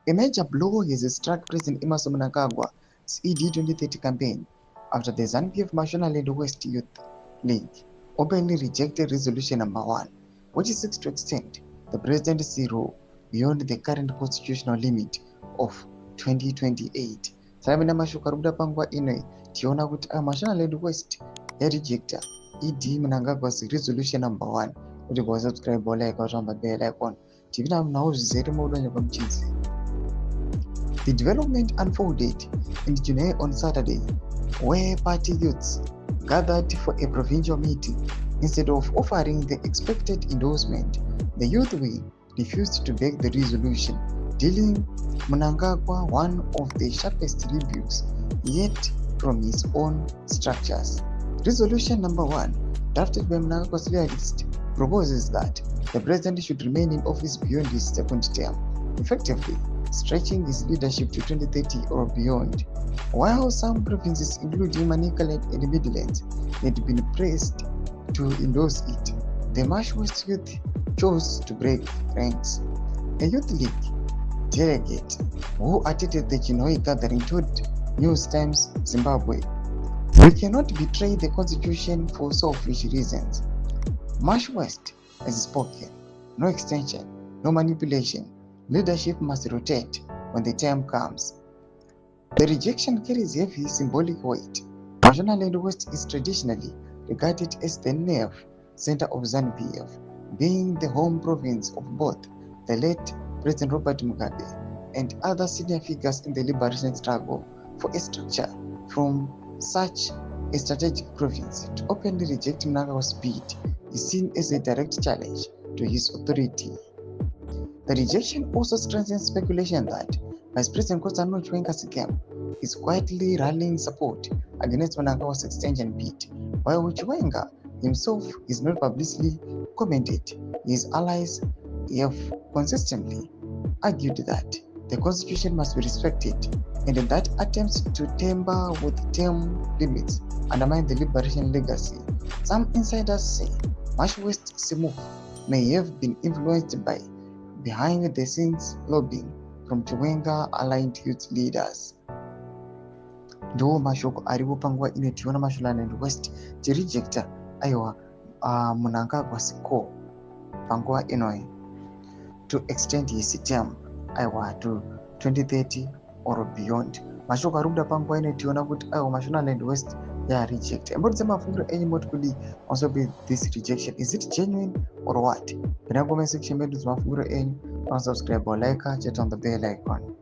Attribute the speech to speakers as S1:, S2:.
S1: A major blow has struck President Emmerson Mnangagwa's ED 2030 campaign after the ZANU-PF Mashonaland West Youth League openly rejected Resolution Number 1, which seeks to extend the presidency rule beyond the current constitutional limit of 2028. Sabina mashuka rubuda panguva ino tiona kuti Mashonaland West yarejecta ED Mnangagwa's Resolution Number 1 kuti kwasubscribe like kwatamba bell icon tivina nawo zvizere maudonyo pamuchidzi. The development unfolded in Junei on Saturday, where party youths gathered for a provincial meeting. Instead of offering the expected endorsement, the youth wing refused to back the resolution, dealing Mnangagwa one of the sharpest rebukes yet from his own structures. Resolution number 1, drafted by Mnangagwa's loyalists, proposes that the president should remain in office beyond his second term, effectively stretching his leadership to 2030 or beyond. While some provinces, including Manicaland and Midlands, had been pressed to endorse it, the Marsh West youth chose to break ranks. A youth league delegate who attended the Chinoi gathering told News Times Zimbabwe, "We cannot betray the constitution for selfish reasons. Marsh West has spoken. No extension, no manipulation. Leadership must rotate when the time comes." The rejection carries heavy symbolic weight. Mashonaland West is traditionally regarded as the nerve center of ZANU-PF, being the home province of both the late President Robert Mugabe and other senior figures in the liberation struggle. For a structure from such a strategic province to openly reject Mnangagwa's bid is seen as a direct challenge to his authority. The rejection also strengthens speculation that Vice President Kotano Chwenga's camp is quietly rallying support against Mnangagwa's extension bid, while Chwenga himself is not publicly commented. His allies have consistently argued that the constitution must be respected and that attempts to tamper with term limits undermine the liberation legacy. Some insiders say Marsh West's move may have been influenced by behind-the-scenes lobbying from Chwenga aligned youth leaders. Ndo mashoko aripo panguva ino tiona Mashonaland West tirejecta aiwa Mnangagwa's call panguva ino to extend his term aiwa to 2030 or beyond. Mashoko aribuda panguva ino tiona kuti aiwa Mashonaland West reject. Mbudza mafungiro enyu moti kudi also be this rejection, is it genuine or what? Pina comment section medu mafungiro enyu, subscribe or like, chat on the bell icon.